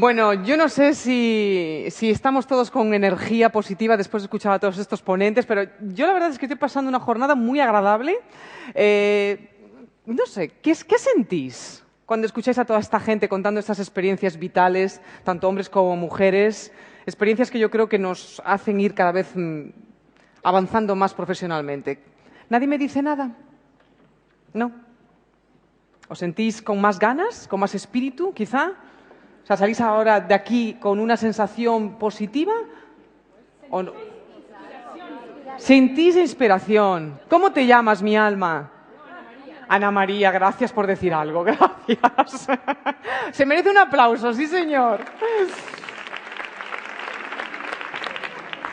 Bueno, yo no sé si estamos todos con energía positiva después de escuchar a todos estos ponentes, pero yo la verdad es que estoy pasando una jornada muy agradable. No sé, ¿qué sentís cuando escucháis a toda esta gente contando estas experiencias vitales, tanto hombres como mujeres, experiencias que yo creo que nos hacen ir cada vez avanzando más profesionalmente? ¿Nadie me dice nada? ¿No? ¿Os sentís con más ganas, con más espíritu, quizá? O sea, ¿salís ahora de aquí con una sensación positiva? ¿O no? ¿Sentís inspiración? ¿Cómo te llamas, mi alma? Ana María, gracias por decir algo, gracias. Se merece un aplauso, sí señor.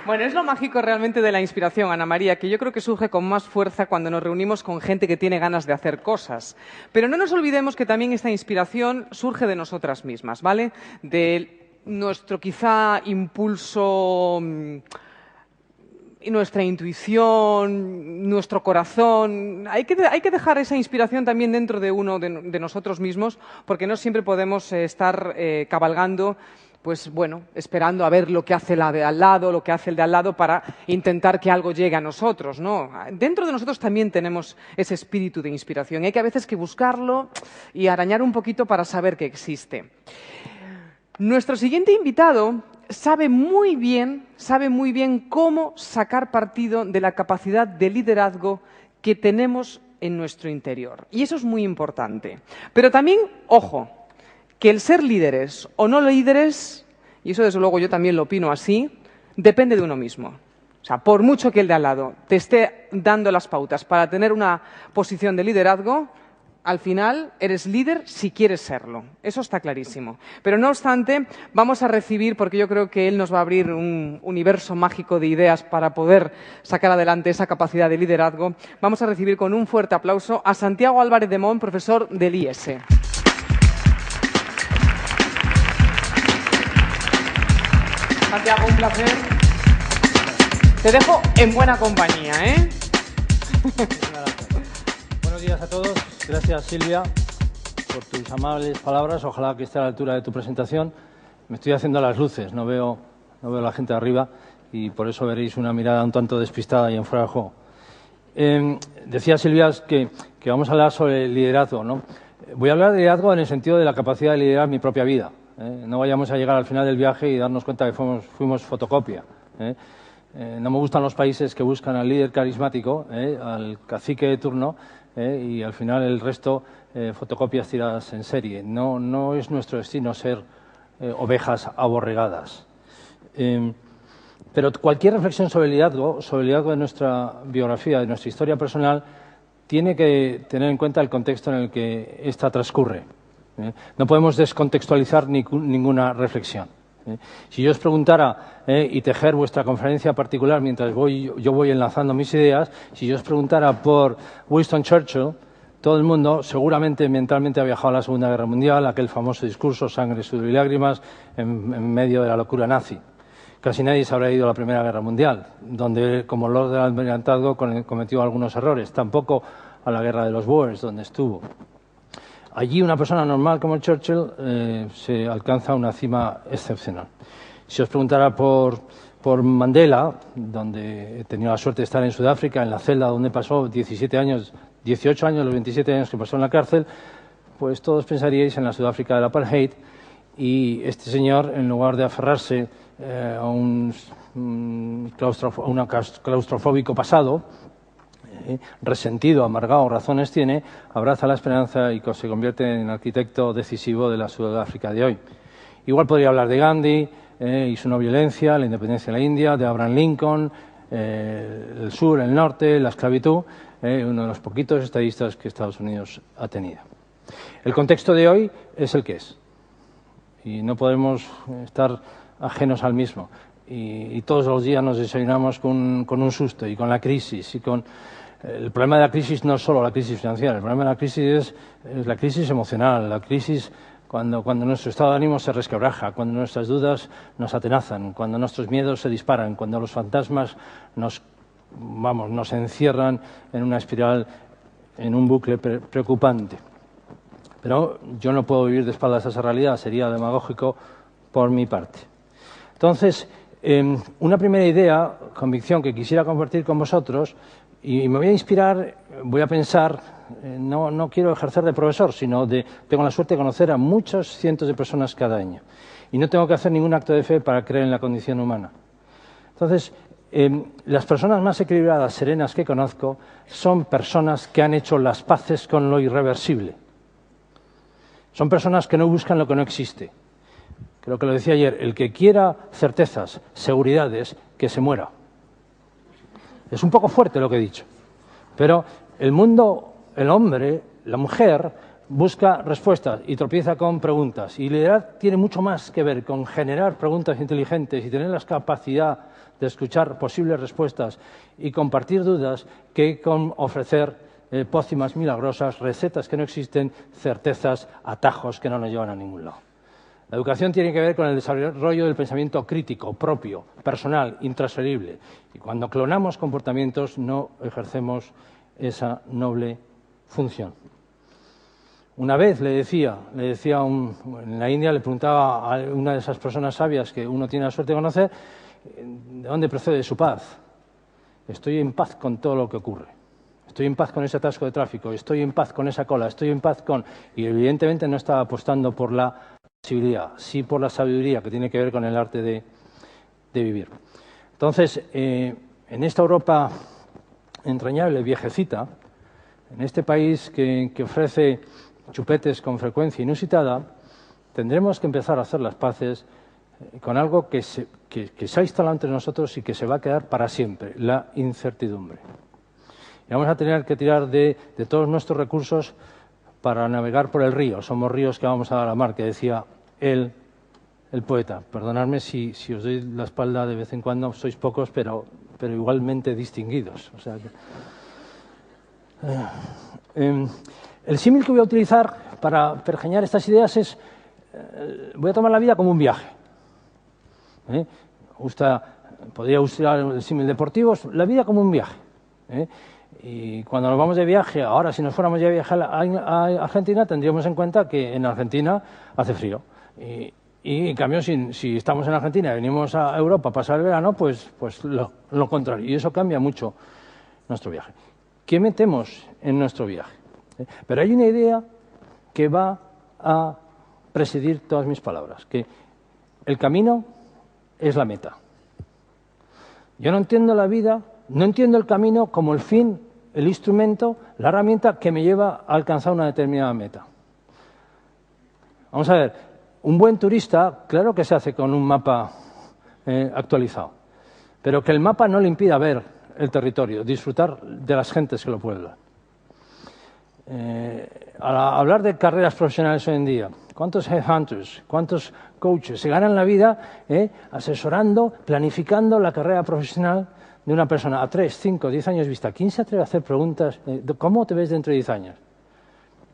Bueno, es lo mágico realmente de la inspiración, Ana María, que yo creo que surge con más fuerza cuando nos reunimos con gente que tiene ganas de hacer cosas. Pero no nos olvidemos que también esta inspiración surge de nosotras mismas, ¿vale? De nuestro quizá impulso, nuestra intuición, nuestro corazón. Hay que dejar esa inspiración también dentro de uno de nosotros mismos, porque no siempre podemos estar cabalgando, pues bueno, esperando a ver lo que hace la de al lado, lo que hace el de al lado para intentar que algo llegue a nosotros, ¿no? Dentro de nosotros también tenemos ese espíritu de inspiración y hay que a veces que buscarlo y arañar un poquito para saber que existe. Nuestro siguiente invitado sabe muy bien cómo sacar partido de la capacidad de liderazgo que tenemos en nuestro interior. Y eso es muy importante. Pero también, ojo, que el ser líderes o no líderes, y eso desde luego yo también lo opino así, depende de uno mismo. O sea, por mucho que el de al lado te esté dando las pautas para tener una posición de liderazgo, al final eres líder si quieres serlo. Eso está clarísimo. Pero no obstante, vamos a recibir, porque yo creo que él nos va a abrir un universo mágico de ideas para poder sacar adelante esa capacidad de liderazgo, vamos a recibir con un fuerte aplauso a Santiago Álvarez de Mon, profesor del IES. Santiago, un placer. Te dejo en buena compañía, ¿eh? Buenos días a todos. Gracias, Silvia, por tus amables palabras. Ojalá que esté a la altura de tu presentación. Me estoy haciendo las luces, no veo a la gente de arriba y por eso veréis una mirada un tanto despistada y en fuera de juego. Decía Silvia que vamos a hablar sobre el liderazgo, ¿no? Voy a hablar de liderazgo en el sentido de la capacidad de liderar mi propia vida. No vayamos a llegar al final del viaje y darnos cuenta que fuimos fotocopia. No me gustan los países que buscan al líder carismático, al cacique de turno, y al final el resto fotocopias tiradas en serie. No es nuestro destino ser ovejas aborregadas. Pero cualquier reflexión sobre el liderazgo de nuestra biografía, de nuestra historia personal, tiene que tener en cuenta el contexto en el que ésta transcurre. No podemos descontextualizar ninguna reflexión. Si yo os preguntara, y tejer vuestra conferencia particular mientras yo voy enlazando mis ideas, si yo os preguntara por Winston Churchill, todo el mundo seguramente mentalmente ha viajado a la Segunda Guerra Mundial, aquel famoso discurso, sangre, sudor y lágrimas, en medio de la locura nazi. Casi nadie se habrá ido a la Primera Guerra Mundial, donde como Lord del Almirantazgo cometió algunos errores, tampoco a la Guerra de los Boers, donde estuvo. Allí una persona normal como Churchill se alcanza una cima excepcional. Si os preguntara por Mandela, donde he tenido la suerte de estar en Sudáfrica, en la celda donde pasó 18 años, los 27 años que pasó en la cárcel, pues todos pensaríais en la Sudáfrica del apartheid y este señor, en lugar de aferrarse a un claustrofóbico pasado, resentido, amargado, razones tiene, abraza la esperanza y se convierte en arquitecto decisivo de la Sudáfrica de hoy. Igual podría hablar de Gandhi y su no violencia, la independencia de la India, de Abraham Lincoln, el sur, el norte, la esclavitud, uno de los poquitos estadistas que Estados Unidos ha tenido. El contexto de hoy es el que es y no podemos estar ajenos al mismo. Y todos los días nos desayunamos con un susto y con la crisis y con... El problema de la crisis no es solo la crisis financiera, el problema de la crisis es la crisis emocional, la crisis cuando nuestro estado de ánimo se resquebraja, cuando nuestras dudas nos atenazan, cuando nuestros miedos se disparan, cuando los fantasmas nos encierran en una espiral, en un bucle preocupante. Pero yo no puedo vivir de espaldas a esa realidad, sería demagógico por mi parte. Entonces, una primera idea, convicción que quisiera compartir con vosotros, y me voy a inspirar, voy a pensar, no quiero ejercer de profesor, sino tengo la suerte de conocer a muchos cientos de personas cada año. Y no tengo que hacer ningún acto de fe para creer en la condición humana. Entonces, las personas más equilibradas, serenas que conozco, son personas que han hecho las paces con lo irreversible. Son personas que no buscan lo que no existe. Creo que lo decía ayer, el que quiera certezas, seguridades, que se muera. Es un poco fuerte lo que he dicho, pero el mundo, el hombre, la mujer, busca respuestas y tropieza con preguntas. Y liderar tiene mucho más que ver con generar preguntas inteligentes y tener la capacidad de escuchar posibles respuestas y compartir dudas que con ofrecer pócimas milagrosas, recetas que no existen, certezas, atajos que no nos llevan a ningún lado. La educación tiene que ver con el desarrollo del pensamiento crítico, propio, personal, intransferible. Y cuando clonamos comportamientos no ejercemos esa noble función. Una vez le decía en la India le preguntaba a una de esas personas sabias que uno tiene la suerte de conocer, ¿de dónde procede su paz? Estoy en paz con todo lo que ocurre. Estoy en paz con ese atasco de tráfico, estoy en paz con esa cola, estoy en paz con... Y evidentemente no estaba apostando por la posibilidad, sí por la sabiduría que tiene que ver con el arte de vivir. Entonces, en esta Europa entrañable, viejecita, en este país que ofrece chupetes con frecuencia inusitada, tendremos que empezar a hacer las paces con algo que se ha instalado entre nosotros y que se va a quedar para siempre, la incertidumbre. Y vamos a tener que tirar de todos nuestros recursos para navegar por el río. Somos ríos que vamos a dar a la mar, que decía el poeta. Perdonadme si os doy la espalda de vez en cuando, sois pocos, pero igualmente distinguidos. O sea el símil que voy a utilizar para pergeñar estas ideas es, voy a tomar la vida como un viaje. Podría usar el símil deportivo, la vida como un viaje. Y cuando nos vamos de viaje, ahora si nos fuéramos de viaje a Argentina, tendríamos en cuenta que en Argentina hace frío. Y en cambio, si estamos en Argentina y venimos a Europa a pasar el verano, pues lo contrario. Y eso cambia mucho nuestro viaje. ¿Qué metemos en nuestro viaje? Pero hay una idea que va a presidir todas mis palabras, que el camino es la meta. Yo no entiendo la vida, no entiendo el camino como el fin, el instrumento, la herramienta que me lleva a alcanzar una determinada meta. Vamos a ver, un buen turista, claro que se hace con un mapa actualizado, pero que el mapa no le impida ver el territorio, disfrutar de las gentes que lo pueblan. Al hablar de carreras profesionales hoy en día, ¿cuántos headhunters, cuántos coaches se ganan la vida asesorando, planificando la carrera profesional de una persona a 3, 5, 10 años vista? ¿Quién se atreve a hacer preguntas de cómo te ves dentro de 10 años?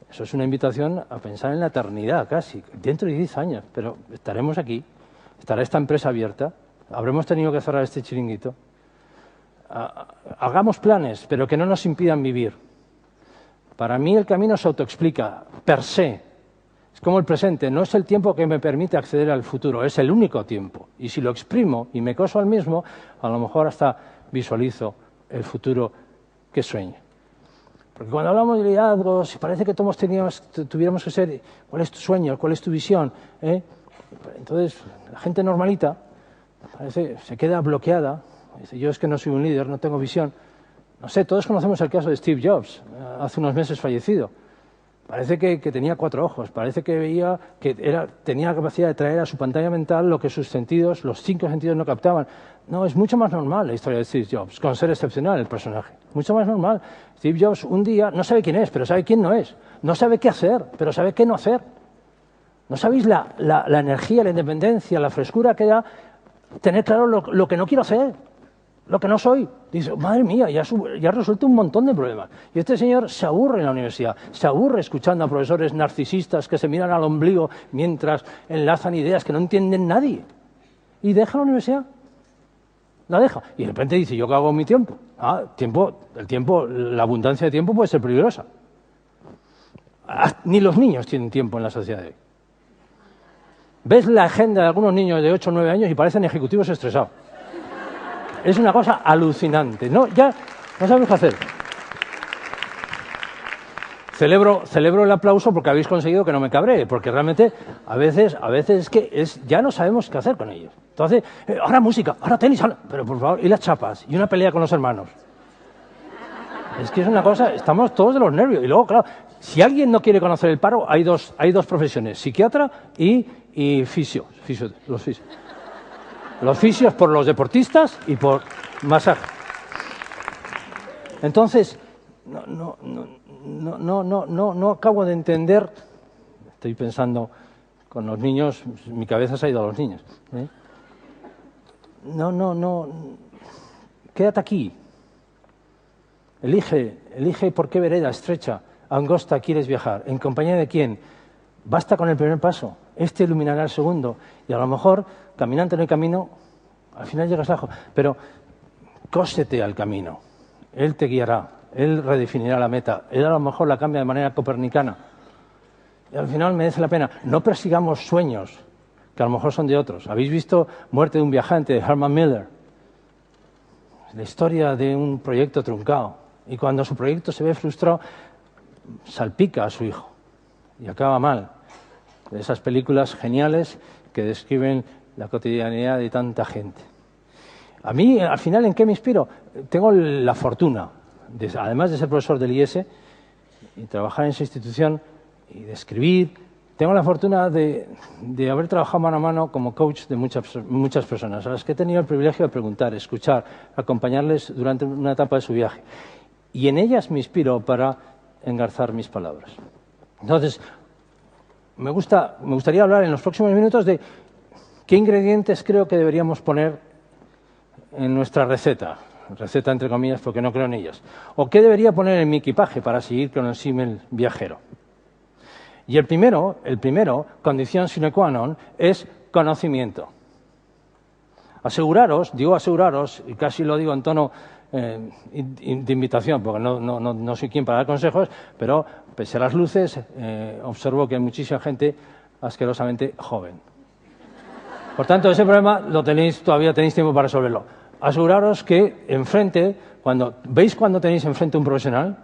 Eso es una invitación a pensar en la eternidad casi, dentro de 10 años, pero estaremos aquí, estará esta empresa abierta, habremos tenido que cerrar este chiringuito. Hagamos planes, pero que no nos impidan vivir. Para mí el camino se autoexplica, per se. Es como el presente, no es el tiempo que me permite acceder al futuro, es el único tiempo. Y si lo exprimo y me coso al mismo, a lo mejor hasta visualizo el futuro que sueño. Porque cuando hablamos de liderazgos, parece que todos tuviéramos que ser, ¿cuál es tu sueño? ¿Cuál es tu visión? Entonces, la gente normalita parece, se queda bloqueada. Dice, yo es que no soy un líder, no tengo visión. No sé, todos conocemos el caso de Steve Jobs, hace unos meses fallecido. Parece que tenía 4 ojos, parece que veía que tenía la capacidad de traer a su pantalla mental lo que sus sentidos, los 5 sentidos no captaban. No, es mucho más normal la historia de Steve Jobs, con ser excepcional el personaje. Mucho más normal. Steve Jobs un día no sabe quién es, pero sabe quién no es. No sabe qué hacer, pero sabe qué no hacer. ¿No sabéis la energía, la independencia, la frescura que da tener claro lo que no quiero hacer? Lo que no soy. Dice, madre mía, ya ha resuelto un montón de problemas. Y este señor se aburre en la universidad, se aburre escuchando a profesores narcisistas que se miran al ombligo mientras enlazan ideas que no entienden nadie. Y deja la universidad. La deja. Y de repente dice, ¿yo qué hago con mi tiempo? La abundancia de tiempo puede ser peligrosa. Ni los niños tienen tiempo en la sociedad de hoy. Ves la agenda de algunos niños de 8 o 9 años y parecen ejecutivos estresados. Es una cosa alucinante. No, ya no sabemos qué hacer. Celebro el aplauso porque habéis conseguido que no me cabree, porque realmente a veces es que ya no sabemos qué hacer con ellos. Entonces, ahora música, ahora tenis, pero por favor, y las chapas, y una pelea con los hermanos. Es que es una cosa, estamos todos de los nervios. Y luego, claro, si alguien no quiere conocer el paro, hay dos profesiones, psiquiatra y fisio, los fisios. Los fisios por los deportistas y por masaje. Entonces, no acabo de entender. Estoy pensando con los niños, mi cabeza se ha ido a los niños. Quédate aquí. Elige por qué vereda estrecha, angosta quieres viajar. ¿En compañía de quién? Basta con el primer paso. Este iluminará el segundo. Y a lo mejor, caminante en el camino, al final llegas lejos. Pero cósete al camino. Él te guiará. Él redefinirá la meta. Él a lo mejor la cambia de manera copernicana. Y al final merece la pena. No persigamos sueños que a lo mejor son de otros. ¿Habéis visto Muerte de un viajante de Herman Miller? La historia de un proyecto truncado. Y cuando su proyecto se ve frustrado, salpica a su hijo. Y acaba mal. De esas películas geniales que describen la cotidianidad de tanta gente. A mí, al final, ¿en qué me inspiro? Tengo la fortuna, además de ser profesor del IES y trabajar en esa institución y de escribir, tengo la fortuna de haber trabajado mano a mano como coach de muchas personas, a las que he tenido el privilegio de preguntar, escuchar, acompañarles durante una etapa de su viaje. Y en ellas me inspiro para engarzar mis palabras. Entonces, me gustaría hablar en los próximos minutos de qué ingredientes creo que deberíamos poner en nuestra receta entre comillas porque no creo en ellas, o qué debería poner en mi equipaje para seguir con el símil viajero. Y el primero, condición sine qua non, es conocimiento. Aseguraros, y casi lo digo en tono de invitación, porque no soy quien para dar consejos, pero pese a las luces, observo que hay muchísima gente asquerosamente joven. Por tanto, ese problema todavía tenéis tiempo para resolverlo. Aseguraros que enfrente, cuando tenéis enfrente un profesional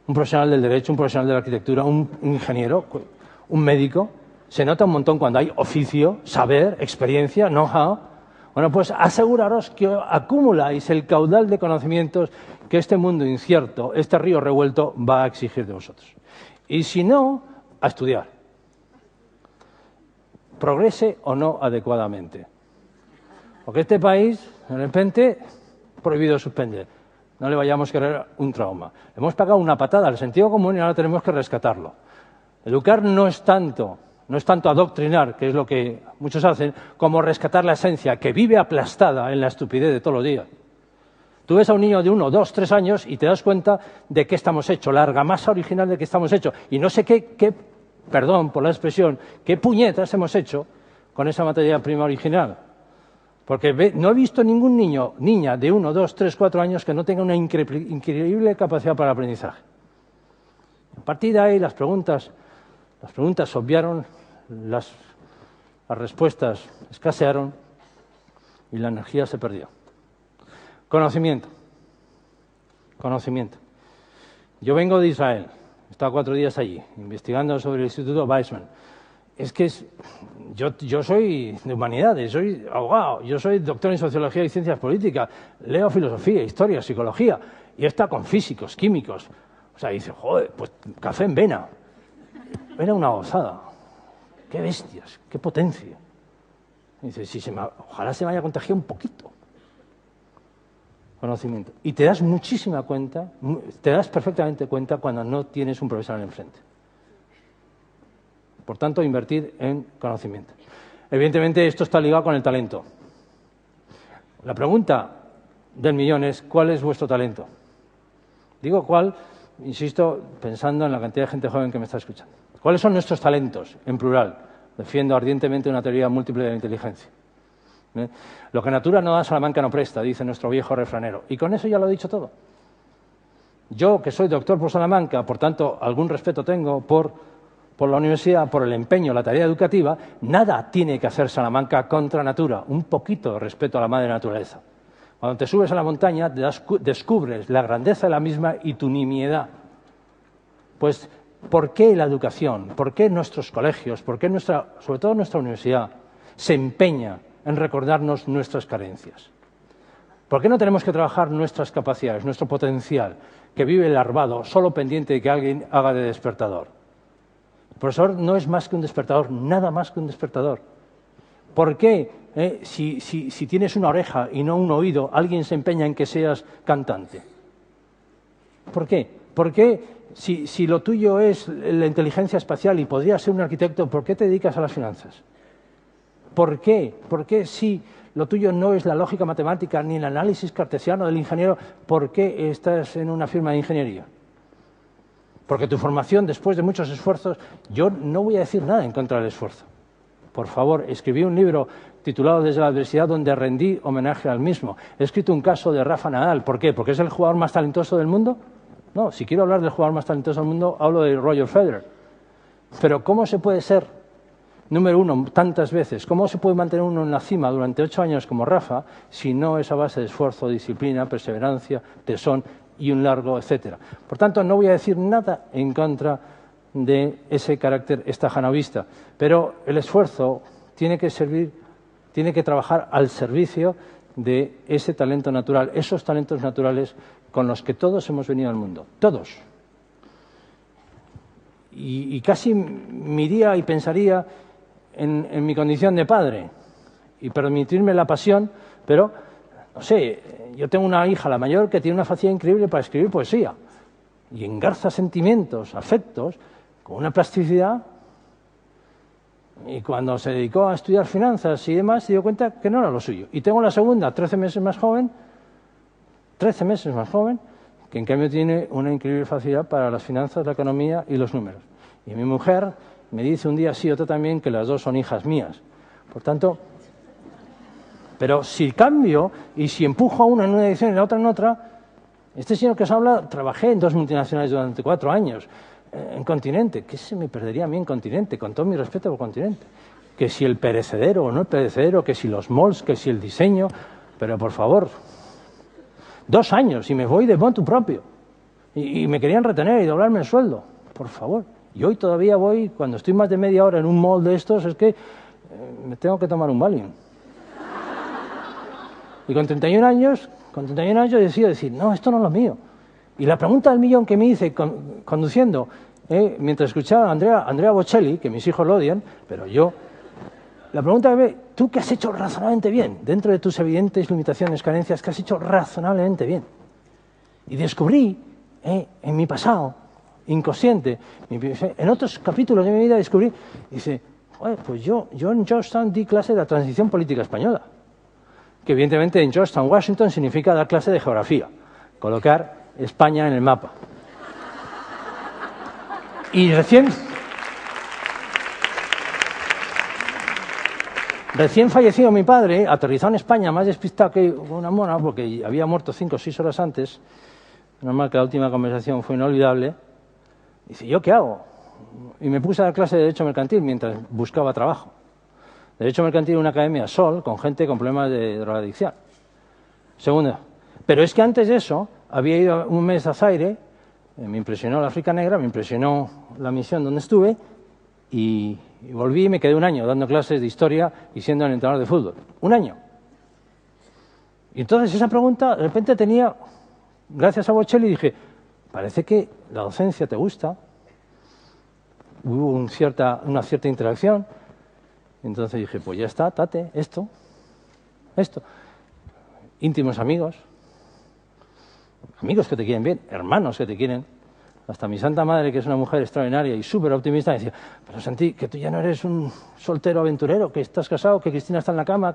del derecho, un profesional de la arquitectura, un ingeniero, un médico, se nota un montón cuando hay oficio, saber, experiencia, know-how. Bueno, pues aseguraros que acumuláis el caudal de conocimientos que este mundo incierto, este río revuelto, va a exigir de vosotros. Y si no, a estudiar. Progrese o no adecuadamente. Porque este país, de repente, prohibido suspender. No le vayamos a querer un trauma. Hemos pagado una patada al sentido común y ahora tenemos que rescatarlo. Educar no es tanto adoctrinar, que es lo que muchos hacen, como rescatar la esencia, que vive aplastada en la estupidez de todos los días. Tú ves a un niño de 1, 2, 3 años y te das cuenta de qué estamos hechos, la argamasa original de qué estamos hechos. Y no sé perdón por la expresión, qué puñetas hemos hecho con esa materia prima original. Porque no he visto ningún niña de 1, 2, 3, 4 años que no tenga una increíble capacidad para el aprendizaje. A partir de ahí las preguntas se obviaron, las respuestas escasearon y la energía se perdió. Conocimiento. Yo vengo de Israel, he estado 4 días allí, investigando sobre el Instituto Weizmann. Es que yo soy de humanidades, soy abogado, yo soy doctor en sociología y ciencias políticas, leo filosofía, historia, psicología, y he estado con físicos, químicos. O sea, dice, joder, pues café en vena. Era una gozada. Qué bestias, qué potencia. Y dice, ojalá se me haya contagiado un poquito. Conocimiento. Y te das perfectamente cuenta cuando no tienes un profesional enfrente. Por tanto, invertir en conocimiento. Evidentemente, esto está ligado con el talento. La pregunta del millón es, ¿cuál es vuestro talento? Digo cuál, insisto, pensando en la cantidad de gente joven que me está escuchando. ¿Cuáles son nuestros talentos, en plural? Defiendo ardientemente una teoría múltiple de la inteligencia. Lo que natura no da, Salamanca no presta, dice nuestro viejo refranero. Y con eso ya lo he dicho todo. Yo, que soy doctor por Salamanca, por tanto, algún respeto tengo por por la universidad, por el empeño, la tarea educativa, nada tiene que hacer Salamanca contra natura, un poquito de respeto a la madre naturaleza. Cuando te subes a la montaña, descubres la grandeza de la misma y tu nimiedad. Pues, ¿por qué la educación? ¿Por qué nuestros colegios? ¿Por qué sobre todo nuestra universidad se empeña en recordarnos nuestras carencias? ¿Por qué no tenemos que trabajar nuestras capacidades, nuestro potencial, que vive larvado, solo pendiente de que alguien haga de despertador? El profesor no es más que un despertador, nada más que un despertador. ¿Por qué, si tienes una oreja y no un oído, alguien se empeña en que seas cantante? ¿Por qué? ¿Por qué, si lo tuyo es la inteligencia espacial y podrías ser un arquitecto, por qué te dedicas a las finanzas? ¿Por qué? ¿Por qué si lo tuyo no es la lógica matemática ni el análisis cartesiano del ingeniero, por qué estás en una firma de ingeniería? Porque tu formación, después de muchos esfuerzos, yo no voy a decir nada en contra del esfuerzo. Por favor, escribí un libro titulado Desde la adversidad donde rendí homenaje al mismo. He escrito un caso de Rafa Nadal. ¿Por qué? ¿Porque es el jugador más talentoso del mundo? No, si quiero hablar del jugador más talentoso del mundo, hablo de Roger Federer. Pero ¿cómo se puede ser número uno tantas veces? ¿Cómo se puede mantener uno en la cima durante 8 años como Rafa si no es a base de esfuerzo, disciplina, perseverancia, tesón y un largo etcétera? Por tanto, no voy a decir nada en contra de ese carácter estajanovista, pero el esfuerzo tiene que trabajar al servicio de ese talento natural, esos talentos naturales con los que todos hemos venido al mundo, todos. Y casi miría y pensaría en mi condición de padre y permitirme la pasión, pero, no sé, yo tengo una hija, la mayor, que tiene una facilidad increíble para escribir poesía y engarza sentimientos, afectos, con una plasticidad, y cuando se dedicó a estudiar finanzas y demás, se dio cuenta que no era lo suyo. Y tengo la segunda, 13 meses más joven, que en cambio tiene una increíble facilidad para las finanzas, la economía y los números. Y mi mujer me dice un día sí, otro también, que las dos son hijas mías. Por tanto, pero si cambio y si empujo a una en una dirección y la otra en otra, este señor que os habla, trabajé en 2 multinacionales durante 4 años, en Continente. ¿Qué se me perdería a mí en Continente? Con todo mi respeto por Continente. Que si el perecedero o no el perecedero, que si los malls, que si el diseño, pero por favor, 2 años y me voy de motu propio. Y me querían retener y doblarme el sueldo. Por favor. Y hoy todavía voy, cuando estoy más de media hora en un mall de estos, es que me tengo que tomar un Valium. Y con 31 años decido decir, no, esto no es lo mío. Y la pregunta del millón que me hice conduciendo, mientras escuchaba a Andrea Bocelli, que mis hijos lo odian, pero yo, la pregunta que me, ¿tú qué has hecho razonablemente bien? Dentro de tus evidentes limitaciones, carencias, ¿qué has hecho razonablemente bien? Y descubrí, en mi pasado, inconsciente, en otros capítulos de mi vida descubrí, dice, pues yo en Georgetown di clase de la transición política española, que evidentemente en Georgetown, Washington, significa dar clase de geografía, colocar España en el mapa. Y recién fallecido mi padre, aterrizado en España, más despistado que una mona, porque había muerto 5 o 6 horas antes, normal que la última conversación fue inolvidable, dice, ¿yo qué hago? Y me puse a dar clase de Derecho Mercantil mientras buscaba trabajo. Derecho Mercantil en una academia Sol, con gente con problemas de drogadicción. Segundo, pero es que antes de eso, había ido un mes a Zaire, me impresionó la África Negra, me impresionó la misión donde estuve, y volví y me quedé 1 año dando clases de historia y siendo el entrenador de fútbol. 1 año. Y entonces esa pregunta, de repente tenía, gracias a Bocelli, dije, parece que la docencia te gusta. Hubo una cierta interacción. Entonces dije, pues ya está, tate, esto. Íntimos amigos que te quieren bien, hermanos que te quieren. Hasta mi santa madre, que es una mujer extraordinaria y súper optimista, decía, pero Santi, que tú ya no eres un soltero aventurero, que estás casado, que Cristina está en la cama,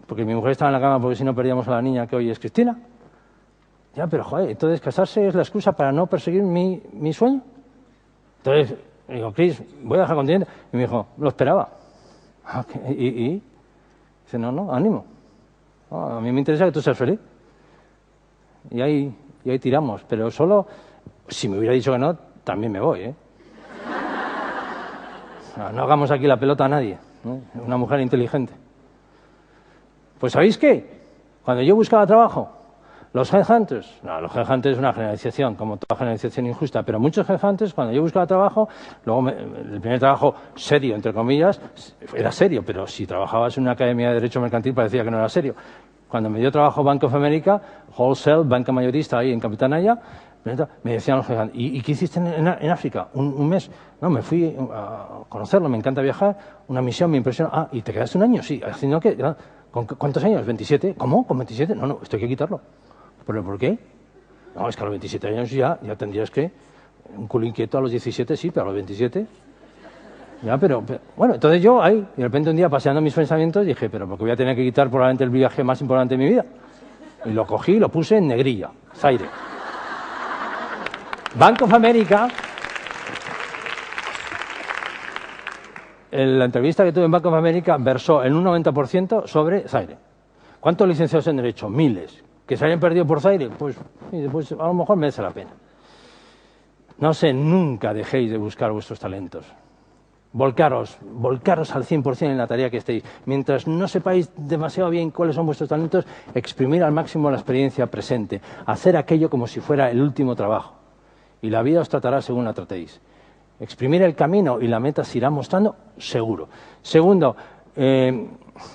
porque mi mujer estaba en la cama porque si no perdíamos a la niña que hoy es Cristina. Ya, pero joder, entonces casarse es la excusa para no perseguir mi sueño. Entonces, le digo, Cris, voy a dejar Continente. Y me dijo, lo esperaba. ¿Y? Dice, no, ánimo. No, a mí me interesa que tú seas feliz. Y ahí tiramos, pero solo, si me hubiera dicho que no, también me voy, No hagamos aquí la pelota a nadie, ¿no? Una mujer inteligente. Pues ¿sabéis qué? Cuando yo buscaba trabajo, los headhunters, los headhunters es una generalización, como toda generalización injusta, pero muchos headhunters, cuando yo buscaba trabajo, luego el primer trabajo serio, entre comillas, era serio, pero si trabajabas en una academia de Derecho Mercantil parecía que no era serio. Cuando me dio trabajo Bank of America, wholesale, banca mayorista ahí en Capitanaya, me decían los headhunters, ¿y qué hiciste en África? ¿Un mes? No, me fui a conocerlo, me encanta viajar, una misión me impresionó. Ah, ¿y te quedaste un año? Sí, ¿haciendo qué? ¿Cuántos años? ¿27? ¿Cómo? ¿Con 27? No, esto hay que quitarlo. ¿Pero por qué? No, es que a los 27 años ya tendrías que... Un culo inquieto a los 17, sí, pero a los 27... Ya, pero bueno, entonces yo ahí, de repente un día paseando mis pensamientos, dije, pero porque voy a tener que quitar probablemente el viaje más importante de mi vida. Y lo cogí y lo puse en negrilla, Zaire. Bank of America... La entrevista que tuve en Bank of America versó en un 90% sobre Zaire. ¿Cuántos licenciados en Derecho? Miles. ¿Que se hayan perdido por Zaire? Pues a lo mejor merece la pena. No sé, nunca dejéis de buscar vuestros talentos. Volcaros al 100% en la tarea que estéis. Mientras no sepáis demasiado bien cuáles son vuestros talentos, exprimir al máximo la experiencia presente. Hacer aquello como si fuera el último trabajo. Y la vida os tratará según la tratéis. Exprimir el camino y la meta se irá mostrando seguro. Segundo,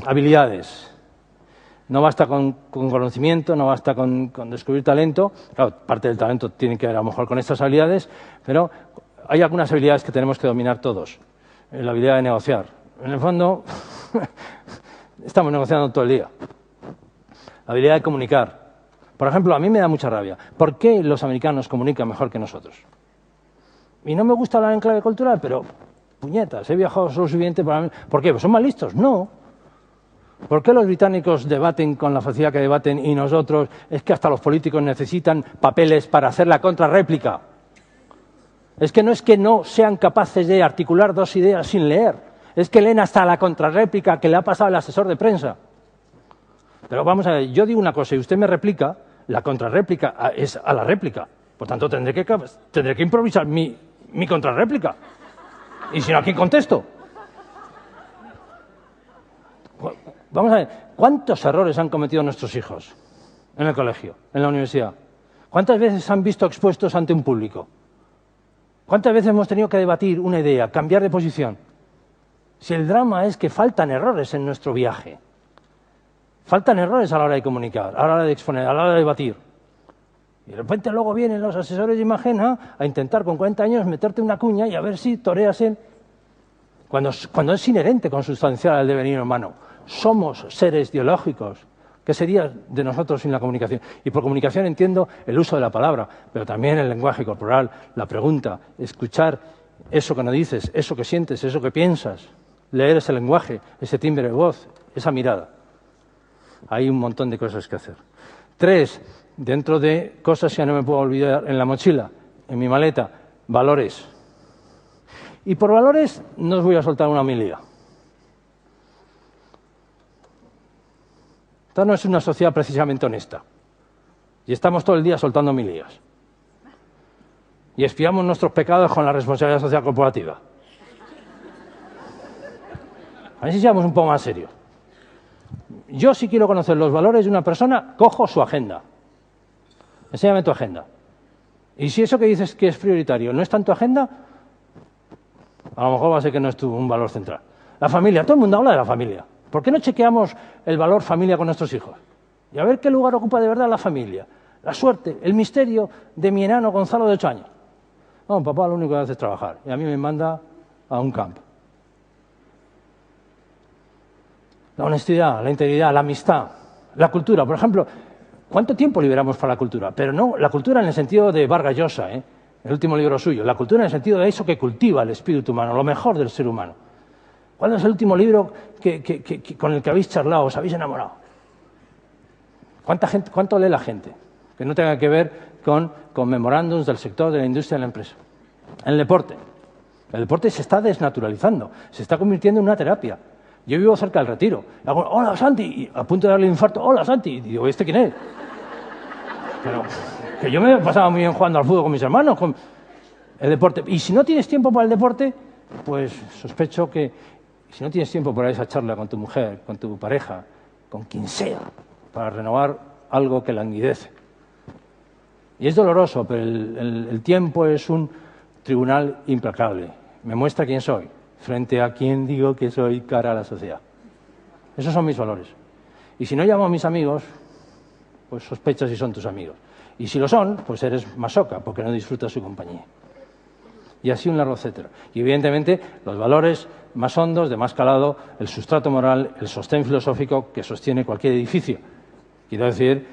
habilidades. No basta con conocimiento, no basta con descubrir talento. Claro, parte del talento tiene que ver a lo mejor con estas habilidades, pero hay algunas habilidades que tenemos que dominar todos. La habilidad de negociar. En el fondo, estamos negociando todo el día. La habilidad de comunicar. Por ejemplo, a mí me da mucha rabia. ¿Por qué los americanos comunican mejor que nosotros? Y no me gusta hablar en clave cultural, pero, puñetas, he viajado lo suficiente para mí. ¿Por qué? ¿Pues son más listos? No. ¿Por qué los británicos debaten con la facilidad que debaten y nosotros es que hasta los políticos necesitan papeles para hacer la contrarréplica? Es que no sean capaces de articular dos ideas sin leer. Es que leen hasta la contrarréplica que le ha pasado al asesor de prensa. Pero vamos a ver, yo digo una cosa y usted me replica, la contrarréplica es a la réplica. Por tanto, tendré que improvisar mi contrarréplica. Y si no, ¿a quién contesto? Vamos a ver, ¿cuántos errores han cometido nuestros hijos en el colegio, en la universidad? ¿Cuántas veces se han visto expuestos ante un público? ¿Cuántas veces hemos tenido que debatir una idea, cambiar de posición? Si el drama es que faltan errores en nuestro viaje. Faltan errores a la hora de comunicar, a la hora de exponer, a la hora de debatir. Y de repente luego vienen los asesores de imagen a intentar con 40 años meterte una cuña y a ver si toreas él. Cuando es inherente, consustancial al devenir humano. Somos seres biológicos. ¿Qué sería de nosotros sin la comunicación? Y por comunicación entiendo el uso de la palabra, pero también el lenguaje corporal, la pregunta, escuchar eso que no dices, eso que sientes, eso que piensas, leer ese lenguaje, ese timbre de voz, esa mirada. Hay un montón de cosas que hacer. 3, dentro de cosas que no me puedo olvidar en la mochila, en mi maleta, valores. Y por valores no os voy a soltar una homilía. Esta no es una sociedad precisamente honesta. Y estamos todo el día soltando homilías. Y expiamos nuestros pecados con la responsabilidad social corporativa. A ver si seamos un poco más serios. Yo, si quiero conocer los valores de una persona, cojo su agenda. Enséñame tu agenda. Y si eso que dices que es prioritario no está en tu agenda, a lo mejor va a ser que no es un valor central. La familia, todo el mundo habla de la familia. ¿Por qué no chequeamos el valor familia con nuestros hijos? Y a ver qué lugar ocupa de verdad la familia. La suerte, el misterio de mi enano Gonzalo de 8 años. No, papá lo único que hace es trabajar. Y a mí me manda a un campo. La honestidad, la integridad, la amistad, la cultura. Por ejemplo, ¿cuánto tiempo liberamos para la cultura? Pero no la cultura en el sentido de Vargas Llosa, el último libro suyo. La cultura en el sentido de eso que cultiva el espíritu humano, lo mejor del ser humano. ¿Cuál es el último libro con el que habéis charlado, os habéis enamorado? ¿Cuánto lee la gente? Que no tenga que ver con memorándums del sector de la industria y de la empresa. En el deporte se está desnaturalizando, se está convirtiendo en una terapia. Yo vivo cerca del Retiro. Hago, hola Santi, y a punto de darle un infarto, hola Santi. Y digo, ¿este quién es? Pero que yo me pasaba muy bien jugando al fútbol con mis hermanos, con el deporte. Y si no tienes tiempo para el deporte, pues sospecho que si no tienes tiempo para esa charla con tu mujer, con tu pareja, con quien sea, para renovar algo que languidece. Y es doloroso, pero el tiempo es un tribunal implacable. Me muestra quién soy, frente a quién digo que soy cara a la sociedad. Esos son mis valores. Y si no llamo a mis amigos, pues sospechas si son tus amigos. Y si lo son, pues eres masoca, porque no disfrutas su compañía. Y así un largo etcétera. Y evidentemente los valores más hondos, de más calado, el sustrato moral, el sostén filosófico que sostiene cualquier edificio. Quiero decir,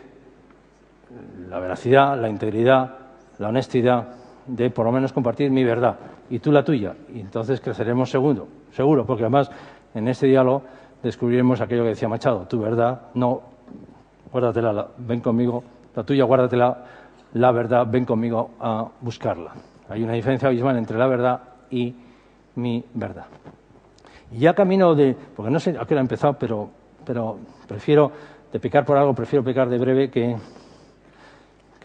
la veracidad, la integridad, la honestidad de por lo menos compartir mi verdad y tú la tuya. Y entonces creceremos seguro, porque además en este diálogo descubriremos aquello que decía Machado, tu verdad, no, guárdatela, ven conmigo, la tuya, guárdatela, la verdad, ven conmigo a buscarla. Hay una diferencia abismal entre la verdad y mi verdad. Y ya camino porque no sé a qué hora he empezado, pero prefiero, de pecar por algo, prefiero pecar de breve que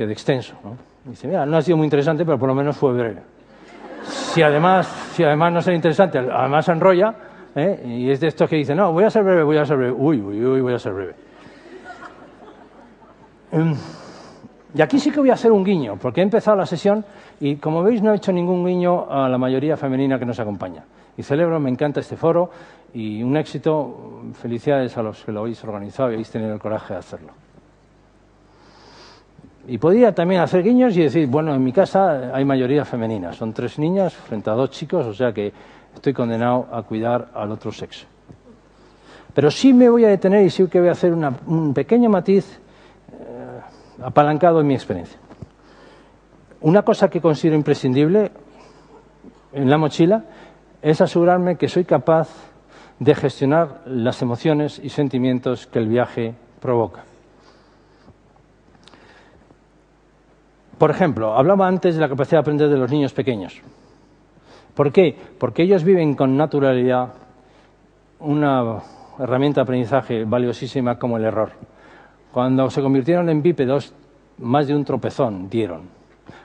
de extenso, ¿no? Dice, mira, no ha sido muy interesante, pero por lo menos fue breve. Si además no será interesante, además se enrolla, y es de estos que dicen, no, voy a ser breve, voy a ser breve. Uy, voy a ser breve. Y aquí sí que voy a hacer un guiño, porque he empezado la sesión y, como veis, no he hecho ningún guiño a la mayoría femenina que nos acompaña. Y celebro, me encanta este foro y un éxito. Felicidades a los que lo habéis organizado y habéis tenido el coraje de hacerlo. Y podría también hacer guiños y decir, bueno, en mi casa hay mayoría femenina. Son 3 niñas frente a 2 chicos, o sea que estoy condenado a cuidar al otro sexo. Pero sí me voy a detener y sí que voy a hacer un pequeño matiz apalancado en mi experiencia. Una cosa que considero imprescindible en la mochila es asegurarme que soy capaz de gestionar las emociones y sentimientos que el viaje provoca. Por ejemplo, hablaba antes de la capacidad de aprender de los niños pequeños. ¿Por qué? Porque ellos viven con naturalidad una herramienta de aprendizaje valiosísima como el error. Cuando se convirtieron en bípedos, más de un tropezón dieron.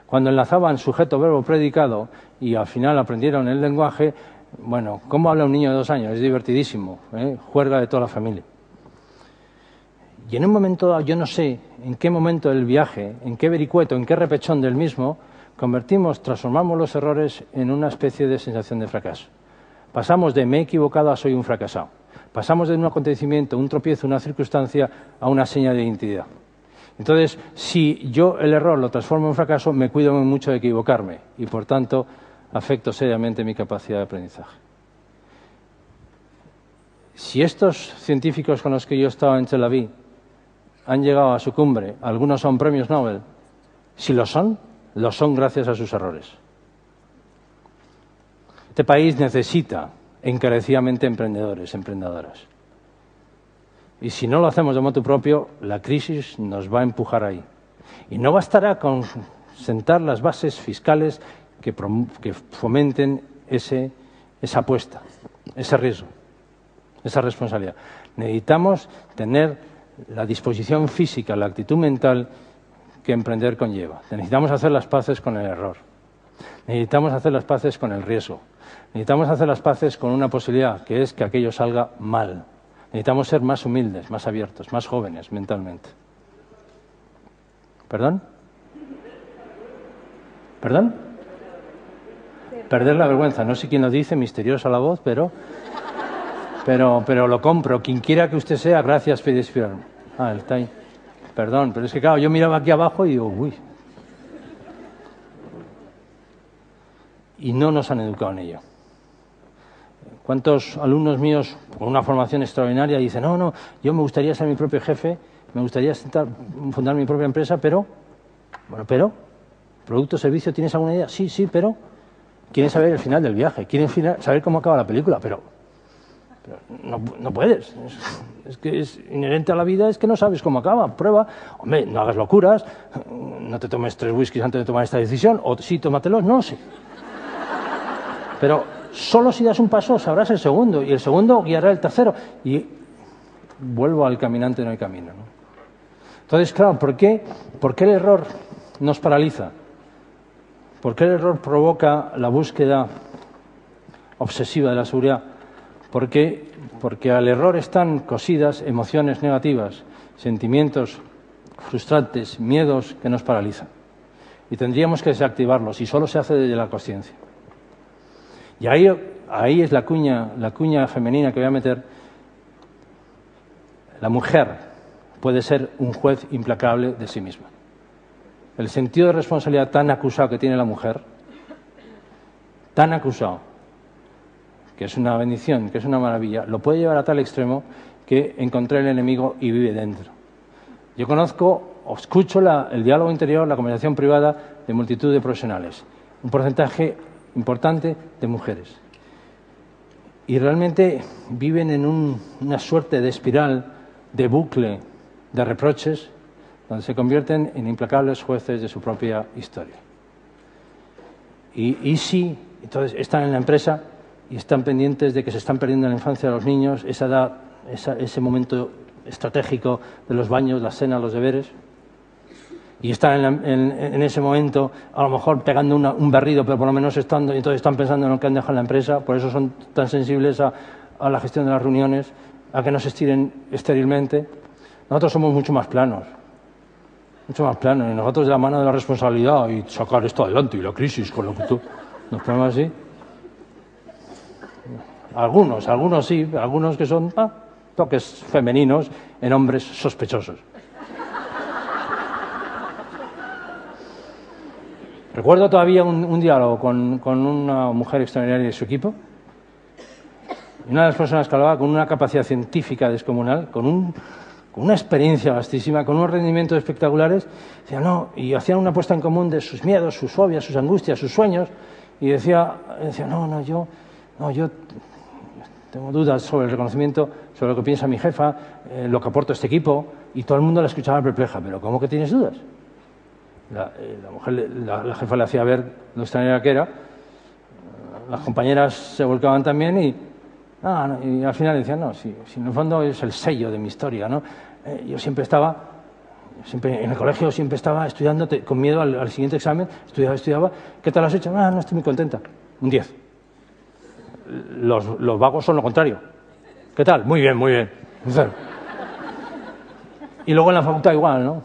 Cuando enlazaban sujeto, verbo, predicado y al final aprendieron el lenguaje, bueno, ¿cómo habla un niño de 2 años? Es divertidísimo, juerga de toda la familia. Y en un momento dado, yo no sé en qué momento del viaje, en qué vericueto, en qué repechón del mismo, transformamos los errores en una especie de sensación de fracaso. Pasamos de me he equivocado a soy un fracasado. Pasamos de un acontecimiento, un tropiezo, una circunstancia, a una seña de identidad. Entonces, si yo el error lo transformo en fracaso, me cuido mucho de equivocarme y, por tanto, afecto seriamente mi capacidad de aprendizaje. Si estos científicos con los que yo he estado en Tel Aviv han llegado a su cumbre, algunos son premios Nobel, si lo son gracias a sus errores. Este país necesita encarecidamente emprendedores, emprendedoras. Y si no lo hacemos de motu propio, la crisis nos va a empujar ahí. Y no bastará con sentar las bases fiscales que fomenten esa apuesta, ese riesgo, esa responsabilidad. Necesitamos tener la disposición física, la actitud mental que emprender conlleva. Necesitamos hacer las paces con el error. Necesitamos hacer las paces con el riesgo. Necesitamos hacer las paces con una posibilidad, que es que aquello salga mal. Necesitamos ser más humildes, más abiertos, más jóvenes mentalmente. ¿Perdón? ¿Perdón? Perder la vergüenza. No sé quién lo dice, misteriosa la voz, pero lo compro. Quien quiera que usted sea, gracias por inspirarme. Ah, él está ahí. Perdón, pero es que claro, yo miraba aquí abajo y digo, uy. Y no nos han educado en ello. ¿Cuántos alumnos míos con una formación extraordinaria dicen, no, yo me gustaría ser mi propio jefe, me gustaría fundar mi propia empresa, pero, producto, servicio, ¿tienes alguna idea? Sí, pero quieren saber el final del viaje, quieren saber cómo acaba la película, pero no puedes. Es que es inherente a la vida, es que no sabes cómo acaba. Prueba, hombre, no hagas locuras, no te tomes 3 whiskies antes de tomar esta decisión, o sí, tómatelos, no sé. Pero solo si das un paso sabrás el segundo, y el segundo guiará el tercero. Y vuelvo al caminante, no hay camino, ¿no? Entonces, claro, ¿por qué el error nos paraliza? ¿Por qué el error provoca la búsqueda obsesiva de la seguridad. ¿Por qué? Porque al error están cosidas emociones negativas, sentimientos frustrantes, miedos que nos paralizan. Y tendríamos que desactivarlos, y solo se hace desde la consciencia. Y ahí es la cuña femenina que voy a meter. La mujer puede ser un juez implacable de sí misma. El sentido de responsabilidad tan acusado que tiene la mujer, tan acusado, que es una bendición, que es una maravilla, lo puede llevar a tal extremo que encontré el enemigo y vive dentro. Yo conozco o escucho el diálogo interior, la conversación privada de multitud de profesionales, un porcentaje importante de mujeres. Y realmente viven en una suerte de espiral, de bucle, de reproches, donde se convierten en implacables jueces de su propia historia. Y sí, entonces están en la empresa y están pendientes de que se están perdiendo en la infancia de los niños, esa edad, ese momento estratégico de los baños, las cenas, los deberes. Y están en ese momento, a lo mejor pegando un berrido, pero por lo menos estando, y entonces están pensando en lo que han dejado en la empresa, por eso son tan sensibles a la gestión de las reuniones, a que no se estiren estérilmente. Nosotros somos mucho más planos, y nosotros de la mano de la responsabilidad y sacar esto adelante y la crisis con lo que tú nos ponemos así. Algunos sí, algunos que son toques femeninos en hombres sospechosos. Recuerdo todavía un diálogo con una mujer extraordinaria de su equipo, y una de las personas que hablaba con una capacidad científica descomunal, con una experiencia vastísima, con unos rendimientos espectaculares, decía, no, y hacían una puesta en común de sus miedos, sus fobias, sus angustias, sus sueños, y decía yo tengo dudas sobre el reconocimiento, sobre lo que piensa mi jefa, lo que aporta este equipo, y todo el mundo la escuchaba perpleja, pero ¿cómo que tienes dudas? La jefa le hacía ver lo extraña que era, las compañeras se volcaban también y al final decían, no, si en el fondo es el sello de mi historia, ¿no? Yo siempre en el colegio siempre estaba estudiando con miedo al siguiente examen, estudiaba, ¿qué tal has hecho? No estoy muy contenta, un 10. Los vagos son lo contrario. ¿Qué tal? Muy bien, muy bien. Y luego en la facultad igual, ¿no?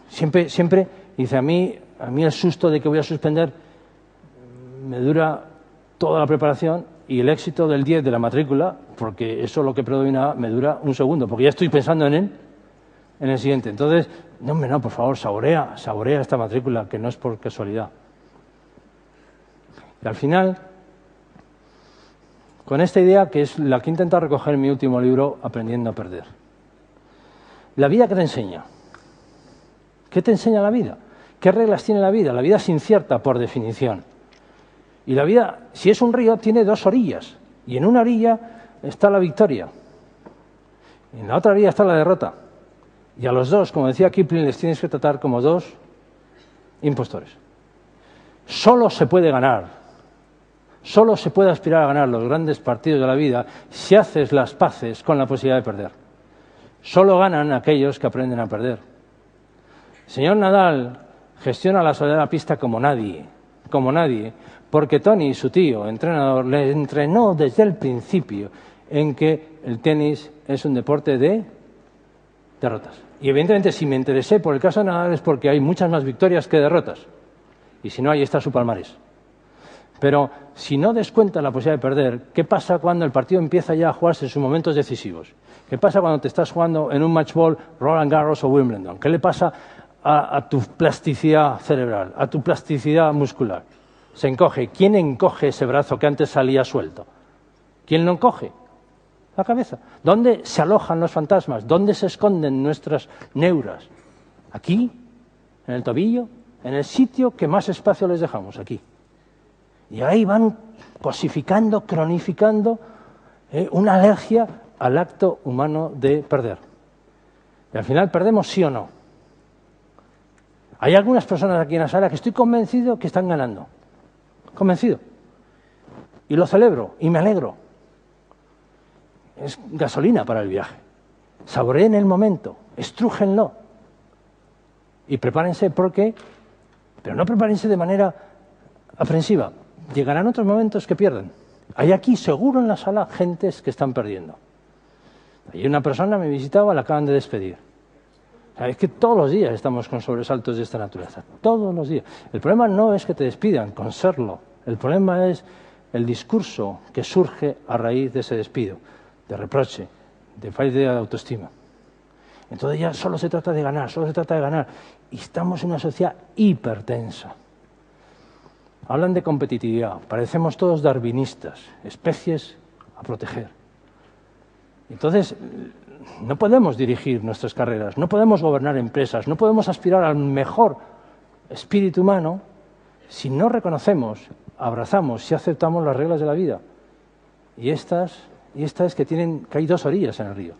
Siempre dice, a mí el susto de que voy a suspender me dura toda la preparación y el éxito del 10 de la matrícula, porque eso es lo que predomina, me dura un segundo, porque ya estoy pensando en el siguiente. Entonces, no, por favor, saborea esta matrícula, que no es por casualidad. Y al final, con esta idea, que es la que he intentado recoger en mi último libro, Aprendiendo a perder. La vida, ¿qué te enseña? ¿Qué te enseña la vida? ¿Qué reglas tiene la vida? La vida es incierta por definición. Y la vida, si es un río, tiene dos orillas. Y en una orilla está la victoria. Y en la otra orilla está la derrota. Y a los dos, como decía Kipling, les tienes que tratar como dos impostores. Solo se puede ganar, solo se puede aspirar a ganar los grandes partidos de la vida si haces las paces con la posibilidad de perder. Solo ganan aquellos que aprenden a perder. El señor Nadal gestiona la soledad de la pista como nadie, porque Tony, su tío, entrenador, le entrenó desde el principio en que el tenis es un deporte de derrotas. Y evidentemente, si me interesé por el caso de Nadal es porque hay muchas más victorias que derrotas. Y si no, ahí está su palmarés. Pero si no descuentas la posibilidad de perder, ¿qué pasa cuando el partido empieza ya a jugarse en sus momentos decisivos? ¿Qué pasa cuando te estás jugando en un match ball Roland Garros o Wimbledon? ¿Qué le pasa a tu plasticidad cerebral, a tu plasticidad muscular? Se encoge. ¿Quién encoge ese brazo que antes salía suelto? ¿Quién lo encoge? La cabeza. ¿Dónde se alojan los fantasmas? ¿Dónde se esconden nuestras neuras? ¿Aquí? ¿En el tobillo? En el sitio que más espacio les dejamos, aquí. Y ahí van cosificando, cronificando una alergia al acto humano de perder. Y al final perdemos sí o no. Hay algunas personas aquí en la sala que estoy convencido que están ganando. Convencido. Y lo celebro y me alegro. Es gasolina para el viaje. Saboreen el momento, estrújenlo. Y prepárense pero no prepárense de manera aprensiva. Llegarán otros momentos que pierden. Hay aquí, seguro en la sala, gentes que están perdiendo. Hay una persona me visitaba, la acaban de despedir. O sea, es que todos los días estamos con sobresaltos de esta naturaleza, todos los días. El problema no es que te despidan, con serlo. El problema es el discurso que surge a raíz de ese despido, de reproche, de falta de autoestima. Entonces ya solo se trata de ganar, solo se trata de ganar. Y estamos en una sociedad hipertensa. Hablan de competitividad, parecemos todos darwinistas, especies a proteger. Entonces, no podemos dirigir nuestras carreras, no podemos gobernar empresas, no podemos aspirar al mejor espíritu humano si no reconocemos, abrazamos y aceptamos las reglas de la vida. Y esta es que hay dos orillas en el río,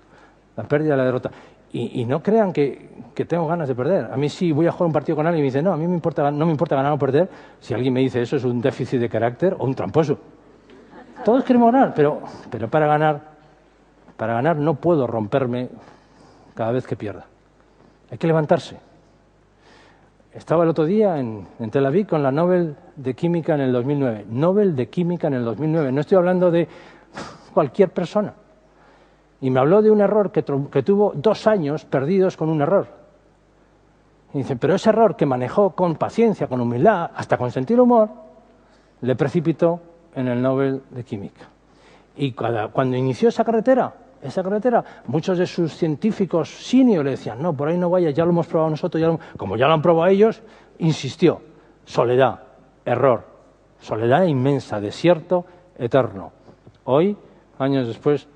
la pérdida y la derrota. Y no crean que tengo ganas de perder. A mí sí voy a jugar un partido con alguien y me dice, no, a mí no me importa ganar o perder. Si alguien me dice eso es un déficit de carácter o un tramposo. Todos queremos ganar, pero para ganar no puedo romperme cada vez que pierda. Hay que levantarse. Estaba el otro día en Tel Aviv con la Nobel de Química en el 2009. Nobel de Química en el 2009. No estoy hablando de cualquier persona. Y me habló de un error que tuvo 2 años perdidos con un error. Y dice, pero ese error que manejó con paciencia, con humildad, hasta con sentido humor, le precipitó en el Nobel de Química. Y cuando inició esa carretera, muchos de sus científicos senior le decían, no, por ahí no vaya, ya lo hemos probado nosotros, como ya lo han probado ellos, insistió. Soledad, error, soledad inmensa, desierto eterno. Hoy, años después,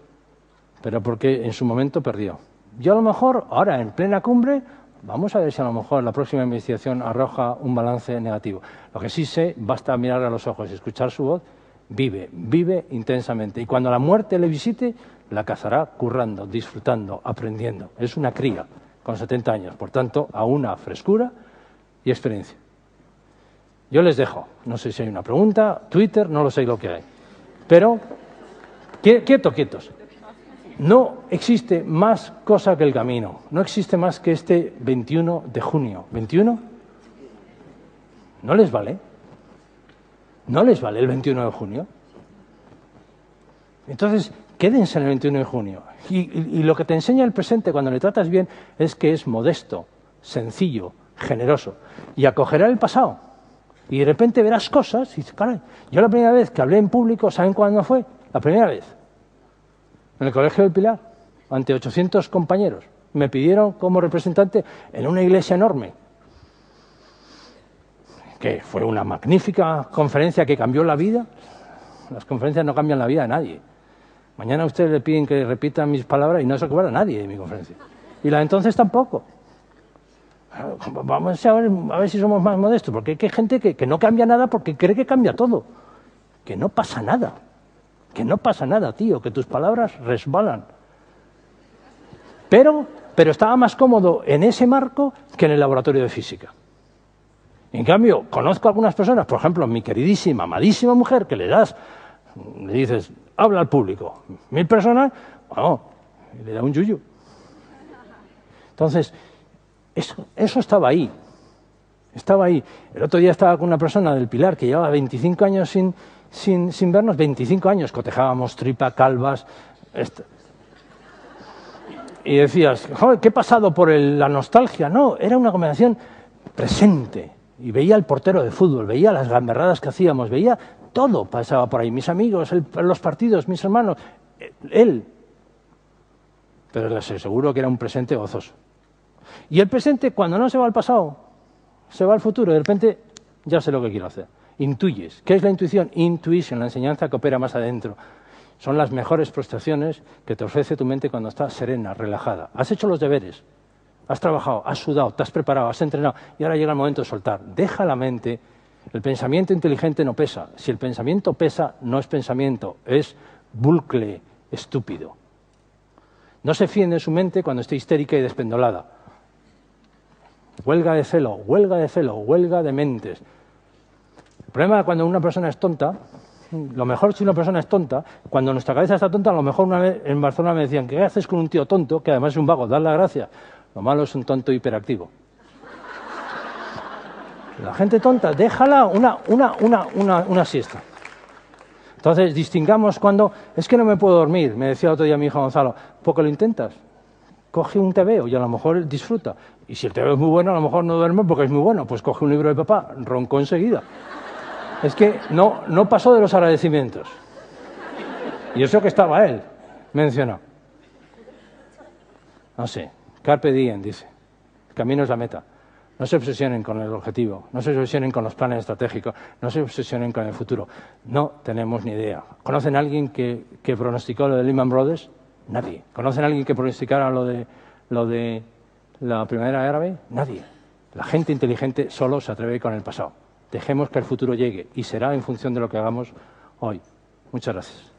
pero porque en su momento perdió. Yo a lo mejor, ahora en plena cumbre, vamos a ver si a lo mejor la próxima investigación arroja un balance negativo. Lo que sí sé, basta mirar a los ojos y escuchar su voz, vive intensamente. Y cuando la muerte le visite, la cazará currando, disfrutando, aprendiendo. Es una cría con 70 años, por tanto, a una frescura y experiencia. Yo les dejo, no sé si hay una pregunta, Twitter, no lo sé lo que hay. Pero, quietos. No existe más cosa que el camino, no existe más que este 21 de junio. ¿21? ¿No les vale? ¿No les vale el 21 de junio? Entonces, quédense en el 21 de junio. Y lo que te enseña el presente cuando le tratas bien es que es modesto, sencillo, generoso. Y acogerá el pasado. Y de repente verás cosas y dices, caray, yo la primera vez que hablé en público, ¿saben cuándo fue? La primera vez. En el Colegio del Pilar, ante 800 compañeros. Me pidieron como representante en una iglesia enorme, que fue una magnífica conferencia que cambió la vida. Las conferencias no cambian la vida de nadie. Mañana a ustedes le piden que repitan mis palabras y no se acuerda nadie de mi conferencia. Y la de entonces tampoco. Vamos a ver si somos más modestos, porque hay gente que no cambia nada porque cree que cambia todo. Que no pasa nada. Que no pasa nada, tío, que tus palabras resbalan. Pero estaba más cómodo en ese marco que en el laboratorio de física. En cambio, conozco a algunas personas, por ejemplo, mi queridísima, amadísima mujer, que le dices, habla al público, 1000 personas, bueno, le da un yuyu. Entonces, eso estaba ahí. Estaba ahí. El otro día estaba con una persona del Pilar que llevaba 25 años sin vernos, 25 años, cotejábamos tripa, calvas. Y decías, joder, ¿qué he pasado por la nostalgia? No, era una conversación presente. Y veía al portero de fútbol, veía las gamberradas que hacíamos, veía todo pasaba por ahí. Mis amigos, los partidos, mis hermanos, él. Pero les aseguro que era un presente gozoso. Y el presente, cuando no se va al pasado, se va al futuro. De repente, ya sé lo que quiero hacer. Intuyes. ¿Qué es la intuición? Intuition, la enseñanza que opera más adentro. Son las mejores prestaciones que te ofrece tu mente cuando estás serena, relajada. Has hecho los deberes. Has trabajado, has sudado, te has preparado, has entrenado y ahora llega el momento de soltar. Deja la mente. El pensamiento inteligente no pesa. Si el pensamiento pesa, no es pensamiento, es bucle estúpido. No se fíen de su mente cuando esté histérica y despendolada. Huelga de celo, huelga de mentes. El problema cuando una persona es tonta, lo mejor si una persona es tonta, cuando nuestra cabeza está tonta, a lo mejor una vez en Barcelona me decían, ¿qué haces con un tío tonto, que además es un vago? Dar la gracia. Lo malo es un tonto hiperactivo. La gente tonta, déjala una siesta. Entonces, distingamos cuando... Es que no me puedo dormir, me decía el otro día mi hijo Gonzalo. Porque lo intentas. Coge un tebeo y a lo mejor disfruta. Y si el tebeo es muy bueno, a lo mejor no duerme porque es muy bueno. Pues coge un libro de papá, roncó enseguida. Es que no pasó de los agradecimientos. Y eso que estaba él mencionado. No sé, carpe diem, dice. El camino es la meta. No se obsesionen con el objetivo, no se obsesionen con los planes estratégicos, no se obsesionen con el futuro. No tenemos ni idea. ¿Conocen a alguien que pronosticó lo de Lehman Brothers? Nadie. ¿Conocen a alguien que pronosticara lo de la primavera árabe? Nadie. La gente inteligente solo se atreve con el pasado. Dejemos que el futuro llegue y será en función de lo que hagamos hoy. Muchas gracias.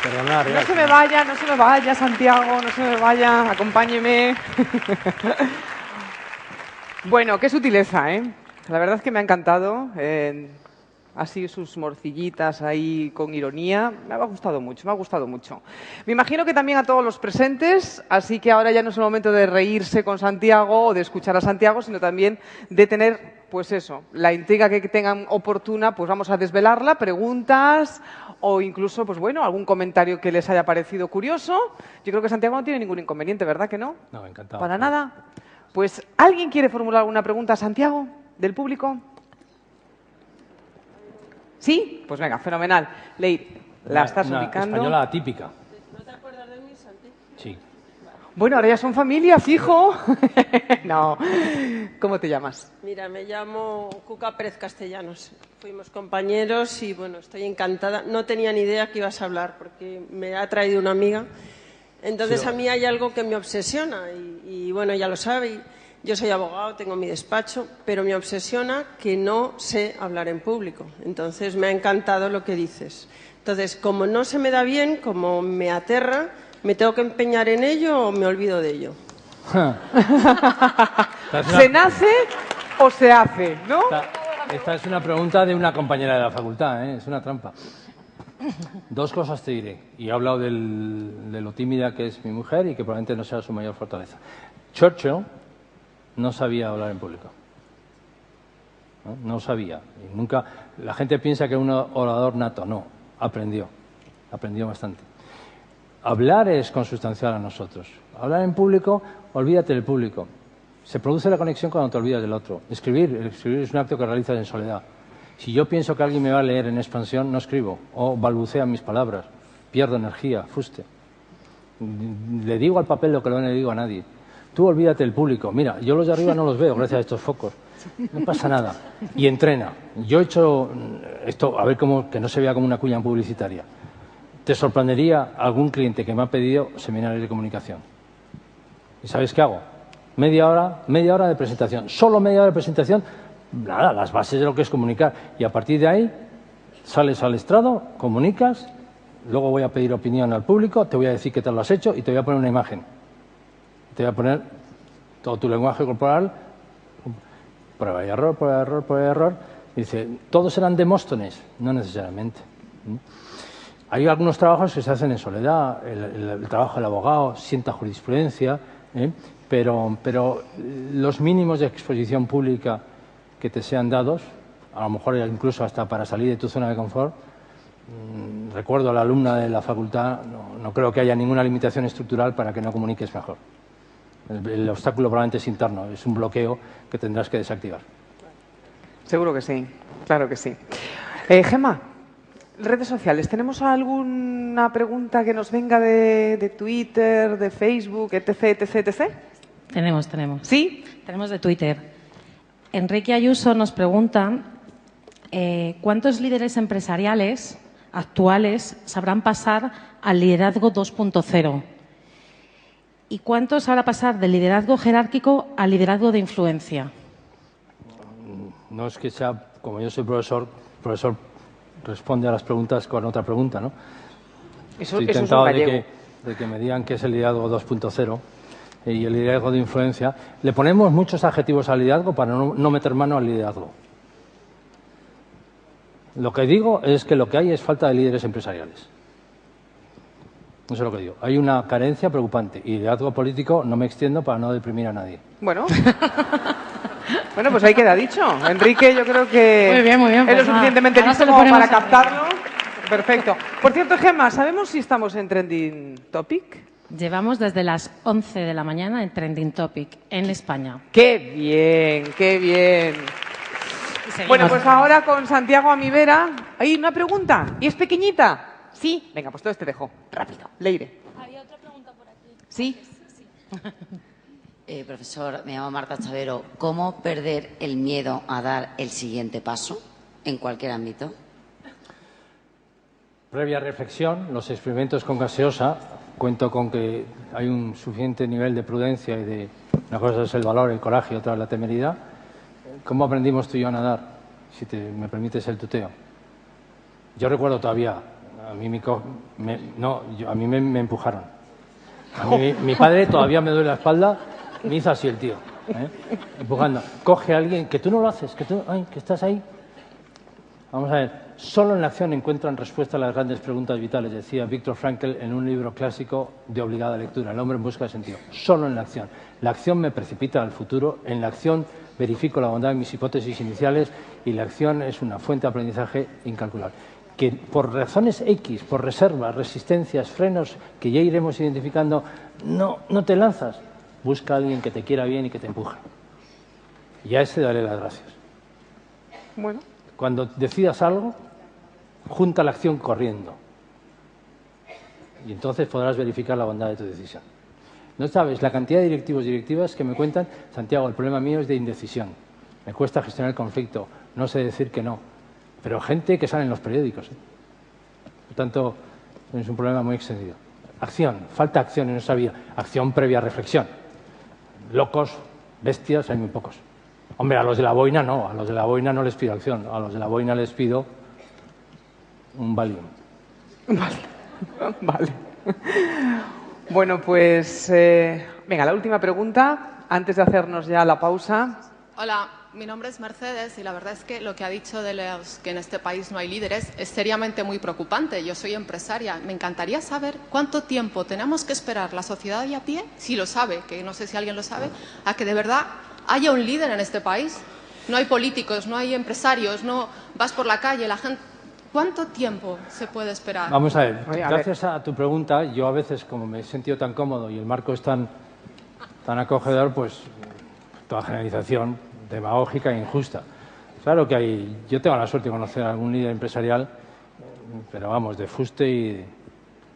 Perdonar, no se me vaya, Santiago, no se me vaya, acompáñeme. Bueno, qué sutileza, ¿eh? La verdad es que me ha encantado. Así sus morcillitas ahí con ironía. Me ha gustado mucho, me ha gustado mucho. Me imagino que también a todos los presentes, así que ahora ya no es el momento de reírse con Santiago o de escuchar a Santiago, sino también de tener, pues eso, la intriga que tengan oportuna, pues vamos a desvelarla, preguntas o incluso, pues bueno, algún comentario que les haya parecido curioso. Yo creo que Santiago no tiene ningún inconveniente, ¿verdad que no? No, encantado. Para nada. Pues, ¿alguien quiere formular alguna pregunta a Santiago, del público? ¿Sí? Pues venga, fenomenal. Leire, la estás ubicando. Española atípica. ¿No te acuerdas de mí, Santi? Sí. Bueno, ahora ya son familia, fijo. No. ¿Cómo te llamas? Mira, me llamo Cuca Pérez Castellanos. Fuimos compañeros y, bueno, estoy encantada. No tenía ni idea que ibas a hablar porque me ha traído una amiga. Entonces, Sí. a mí hay algo que me obsesiona y bueno, ya lo sabe. Yo soy abogado, tengo mi despacho, pero me obsesiona que no sé hablar en público. Entonces, me ha encantado lo que dices. Entonces, como no se me da bien, como me aterra, ¿me tengo que empeñar en ello o me olvido de ello? ¿Se nace o se hace, no? Esta es una pregunta de una compañera de la facultad, ¿eh? Es una trampa. Dos cosas te diré. Y he hablado de lo tímida que es mi mujer y que probablemente no sea su mayor fortaleza. Churchill no sabía hablar en público. No sabía. Y nunca. La gente piensa que es un orador nato. No. Aprendió bastante. Hablar es consustancial a nosotros. Hablar en público, olvídate del público. Se produce la conexión cuando te olvidas del otro. Escribir es un acto que realizas en soledad. Si yo pienso que alguien me va a leer en expansión, no escribo. O balbucean mis palabras. Pierdo energía, fuste. Le digo al papel lo que no le digo a nadie. Tú olvídate del público. Mira, yo los de arriba no los veo gracias a estos focos. No pasa nada. Y entrena. Yo he hecho esto, a ver cómo, que no se vea como una cuña publicitaria. Te sorprendería algún cliente que me ha pedido seminarios de comunicación. ¿Y sabes qué hago? Media hora de presentación. Solo media hora de presentación. Nada, las bases de lo que es comunicar. Y a partir de ahí, sales al estrado, comunicas, luego voy a pedir opinión al público, te voy a decir qué tal lo has hecho y te voy a poner una imagen. Te voy a poner todo tu lenguaje corporal, prueba y error, prueba y error, prueba y error. Dice, ¿todos eran Demóstenes? No necesariamente. Hay algunos trabajos que se hacen en soledad, el trabajo del abogado sienta jurisprudencia, pero los mínimos de exposición pública que te sean dados, a lo mejor incluso hasta para salir de tu zona de confort. Recuerdo a la alumna de la facultad, no creo que haya ninguna limitación estructural para que no comuniques mejor. El obstáculo probablemente es interno, es un bloqueo que tendrás que desactivar. Seguro que sí, claro que sí. Gemma, redes sociales, ¿tenemos alguna pregunta que nos venga de Twitter, de Facebook, etc, etc, etc? Tenemos. ¿Sí? Tenemos de Twitter. Enrique Ayuso nos pregunta ¿cuántos líderes empresariales actuales sabrán pasar al liderazgo 2.0? ¿Y cuántos sabrá pasar del liderazgo jerárquico al liderazgo de influencia? No es que sea, como yo soy profesor responde a las preguntas con otra pregunta, ¿no? Eso Estoy es un tentado gallego. de que me digan qué es el liderazgo 2.0 y el liderazgo de influencia. Le ponemos muchos adjetivos al liderazgo para no meter mano al liderazgo. Lo que digo es que lo que hay es falta de líderes empresariales. Eso es lo que digo. Hay una carencia preocupante. Y liderazgo político no me extiendo para no deprimir a nadie. Bueno, Bueno, pues ahí queda dicho. Enrique, yo creo que Muy bien, es pues lo suficientemente ahora listo se lo como ponemos para a- captarlo. Perfecto. Por cierto, Gemma, ¿sabemos si estamos en Trending Topic? Llevamos desde las 11 de la mañana en Trending Topic en España. ¡Qué bien, qué bien! Y seguimos. Bueno, pues ahora con Santiago Amivera. Hay una pregunta, y es pequeñita. ¿Sí? Venga, pues entonces te dejo. Rápido, Leire. Había otra pregunta por aquí. ¿Sí? Profesor, me llamo Marta Chavero. ¿Cómo perder el miedo a dar el siguiente paso en cualquier ámbito? Previa reflexión, los experimentos con gaseosa, cuento con que hay un suficiente nivel de prudencia y de... Una cosa es el valor, el coraje, y otra es la temeridad. ¿Cómo aprendimos tú y yo a nadar? Si me permites el tuteo. Yo recuerdo todavía, a mí me empujaron. A mí, mi padre todavía me duele la espalda, me hizo así el tío, empujando. Coge a alguien, que tú no lo haces, que estás ahí. Vamos a ver, solo en la acción encuentran respuesta a las grandes preguntas vitales, decía Viktor Frankl en un libro clásico de obligada lectura, El hombre en busca de sentido. Solo en la acción. La acción me precipita al futuro, en la acción verifico la bondad de mis hipótesis iniciales y la acción es una fuente de aprendizaje incalculable. Que por razones X, por reservas, resistencias, frenos que ya iremos identificando, no te lanzas. Busca a alguien que te quiera bien y que te empuje. Y a ese daré las gracias. Bueno. Cuando decidas algo, junta la acción corriendo. Y entonces podrás verificar la bondad de tu decisión. No sabes la cantidad de directivos y directivas que me cuentan, Santiago, el problema mío es de indecisión. Me cuesta gestionar el conflicto, no sé decir que no. Pero gente que sale en los periódicos. Por tanto, es un problema muy extendido. Acción, falta acción en nuestra vida. Acción previa reflexión. Locos, bestias, hay muy pocos. Hombre, a los de la boina no, a los de la boina no les pido acción, a los de la boina les pido un Valium. Vale. Bueno, pues venga, la última pregunta, antes de hacernos ya la pausa. Hola, mi nombre es Mercedes y la verdad es que lo que ha dicho de los que en este país no hay líderes es seriamente muy preocupante. Yo soy empresaria. Me encantaría saber cuánto tiempo tenemos que esperar la sociedad de a pie, si lo sabe, que no sé si alguien lo sabe, a que de verdad haya un líder en este país. No hay políticos, no hay empresarios, no vas por la calle, la gente... ¿Cuánto tiempo se puede esperar? Vamos a ver, gracias a tu pregunta, yo a veces, como me he sentido tan cómodo y el marco es tan acogedor, pues toda generalización demagógica e injusta. Claro que yo tengo la suerte de conocer a algún líder empresarial, pero vamos, de fuste y,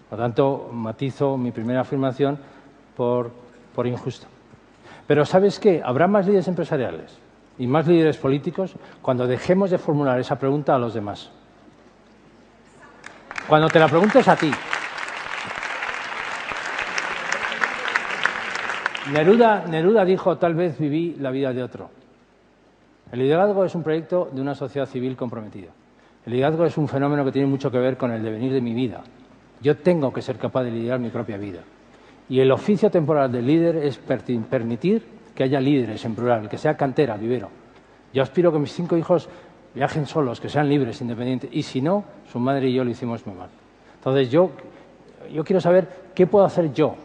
por lo tanto, matizo mi primera afirmación por injusto. Pero ¿sabes qué? Habrá más líderes empresariales y más líderes políticos cuando dejemos de formular esa pregunta a los demás. Cuando te la preguntes a ti. Neruda dijo, tal vez viví la vida de otro. El liderazgo es un proyecto de una sociedad civil comprometida. El liderazgo es un fenómeno que tiene mucho que ver con el devenir de mi vida. Yo tengo que ser capaz de liderar mi propia vida. Y el oficio temporal del líder es permitir que haya líderes en plural, que sea cantera, vivero. Yo aspiro que mis 5 hijos viajen solos, que sean libres, independientes. Y si no, su madre y yo lo hicimos muy mal. Entonces yo quiero saber qué puedo hacer yo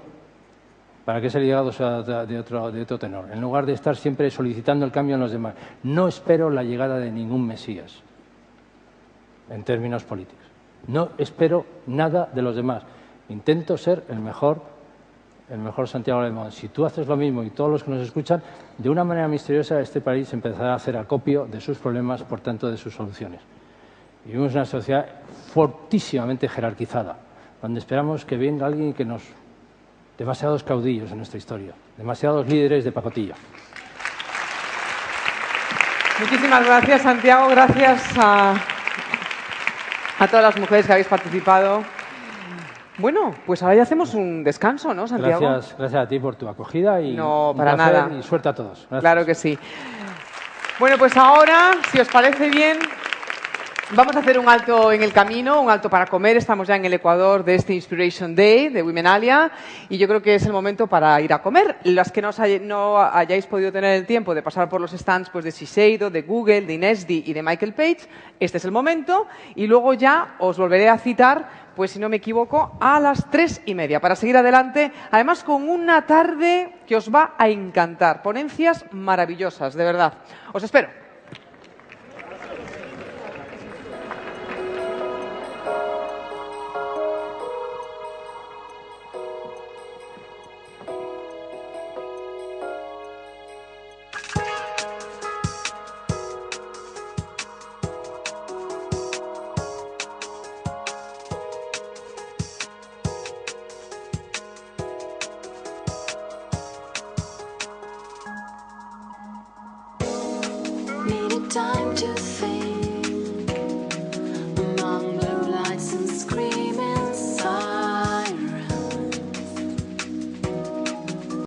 para que ese liderazgo sea de otro tenor, en lugar de estar siempre solicitando el cambio en los demás. No espero la llegada de ningún Mesías, en términos políticos. No espero nada de los demás. Intento ser el mejor Santiago Alemán. Si tú haces lo mismo y todos los que nos escuchan, de una manera misteriosa este país empezará a hacer acopio de sus problemas, por tanto de sus soluciones. Vivimos en una sociedad fortísimamente jerarquizada, donde esperamos que venga alguien que nos... Demasiados caudillos en nuestra historia, demasiados líderes de pacotilla. Muchísimas gracias, Santiago. Gracias a todas las mujeres que habéis participado. Bueno, pues ahora ya hacemos un descanso, ¿no, Santiago? Gracias a ti por tu acogida y no, un para placer nada. Y suerte a todos. Gracias. Claro que sí. Bueno, pues ahora, si os parece bien, Vamos a hacer un alto en el camino, un alto para comer. Estamos ya en el Ecuador de este Inspiration Day de Womenalia y yo creo que es el momento para ir a comer. Las que no hayáis podido tener el tiempo de pasar por los stands pues, de Shiseido, de Google, de Inesdi y de Michael Page, este es el momento y luego ya os volveré a citar, pues si no me equivoco, a las 3:30 para seguir adelante, además con una tarde que os va a encantar. Ponencias maravillosas, de verdad. Os espero.